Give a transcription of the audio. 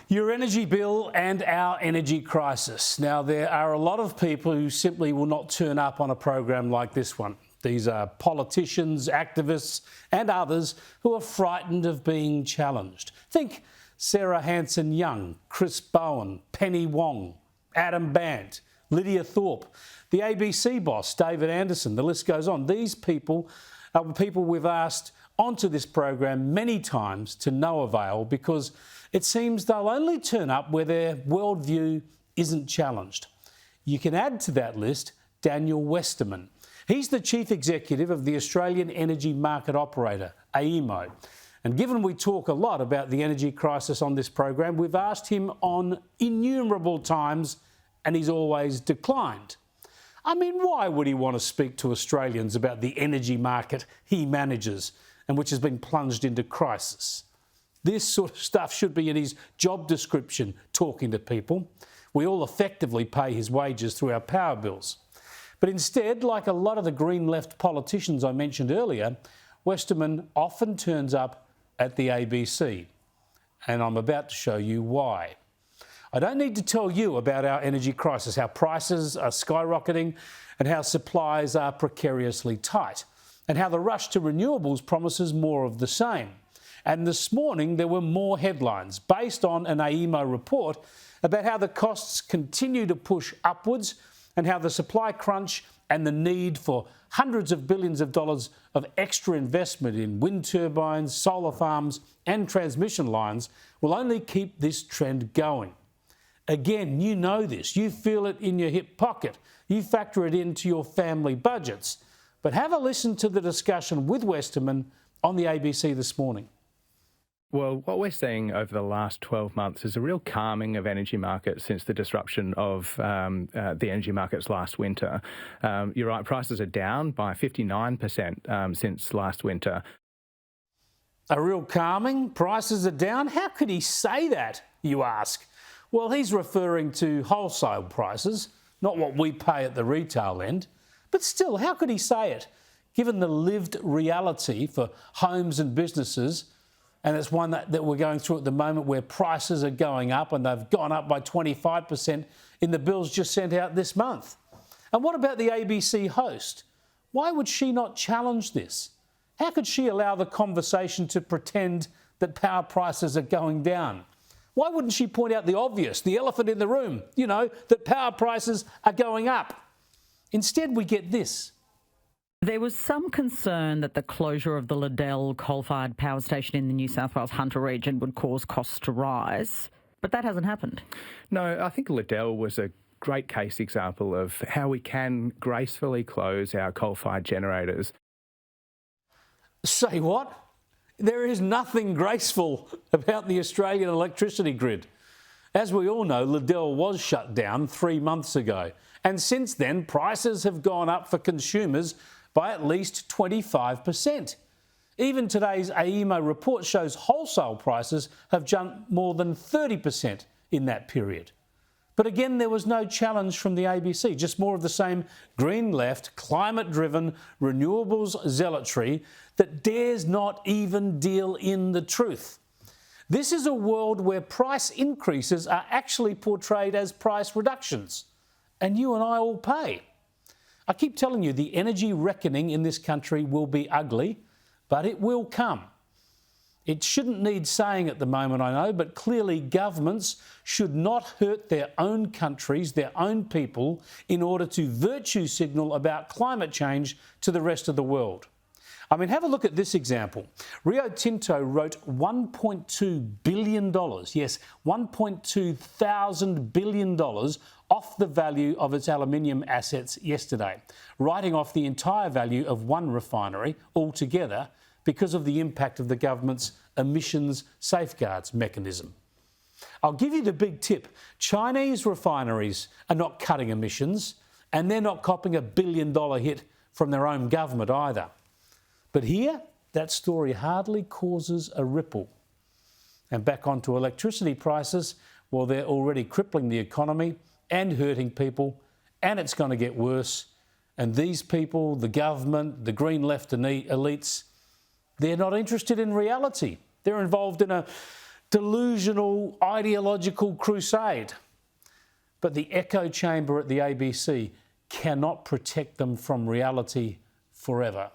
Your energy bill and our energy crisis. Now, there are a lot of people who simply will not turn up on a program like this one. These are politicians, activists and others who are frightened of being challenged. Think Sarah Hanson-Young, Chris Bowen, Penny Wong, Adam Bandt, Lydia Thorpe, the ABC boss, David Anderson, the list goes on. These people are people we've asked onto this program many times to no avail because it seems they'll only turn up where their worldview isn't challenged. You can add to that list Daniel Westerman. He's the Chief Executive of the Australian Energy Market Operator, AEMO. And given we talk a lot about the energy crisis on this program, we've asked him on innumerable times and he's always declined. I mean, why would he want to speak to Australians about the energy market he manages and which has been plunged into crisis? This sort of stuff should be in his job description, talking to people. We all effectively pay his wages through our power bills. But instead, like a lot of the Green left politicians I mentioned earlier, Westerman often turns up at the ABC. And I'm about to show you why. I don't need to tell you about our energy crisis, how prices are skyrocketing and how supplies are precariously tight, and how the rush to renewables promises more of the same. And this morning there were more headlines based on an AEMO report about how the costs continue to push upwards and how the supply crunch and the need for hundreds of billions of dollars of extra investment in wind turbines, solar farms and transmission lines will only keep this trend going. Again, you know this. You feel it in your hip pocket. You factor it into your family budgets. But have a listen to the discussion with Westerman on the ABC this morning. Well, what we're seeing over the last 12 months is a real calming of energy markets since the disruption of the energy markets last winter. You're right, prices are down by 59% since last winter. A real calming? Prices are down? How could he say that, you ask? Well, he's referring to wholesale prices, not what we pay at the retail end. But still, how could he say it, given the lived reality for homes and businesses? And it's one that we're going through at the moment where prices are going up and they've gone up by 25% in the bills just sent out this month. And what about the ABC host? Why would she not challenge this? How could she allow the conversation to pretend that power prices are going down? Why wouldn't she point out the obvious, the elephant in the room, that power prices are going up? Instead, we get this. There was some concern that the closure of the Liddell coal-fired power station in the New South Wales Hunter region would cause costs to rise, but that hasn't happened. No, I think Liddell was a great case example of how we can gracefully close our coal-fired generators. Say what? There is nothing graceful about the Australian electricity grid. As we all know, Liddell was shut down 3 months ago, and since then prices have gone up for consumers by at least 25%. Even today's AEMO report shows wholesale prices have jumped more than 30% in that period. But again, there was no challenge from the ABC, just more of the same green left, climate-driven, renewables zealotry that dares not even deal in the truth. This is a world where price increases are actually portrayed as price reductions, and you and I all pay. I keep telling you, the energy reckoning in this country will be ugly, but it will come. It shouldn't need saying at the moment, I know, but clearly governments should not hurt their own countries, their own people, in order to virtue signal about climate change to the rest of the world. I mean, have a look at this example. Rio Tinto wrote $1.2 billion, yes, $1.2 billion off the value of its aluminium assets yesterday, writing off the entire value of one refinery altogether because of the impact of the government's emissions safeguards mechanism. I'll give you the big tip. Chinese refineries are not cutting emissions, and they're not copping a $1 billion hit from their own government either. But here, that story hardly causes a ripple. And back onto electricity prices, well, they're already crippling the economy and hurting people, and it's going to get worse. And these people, the government, the green left elites, they're not interested in reality. They're involved in a delusional, ideological crusade. But the echo chamber at the ABC cannot protect them from reality forever.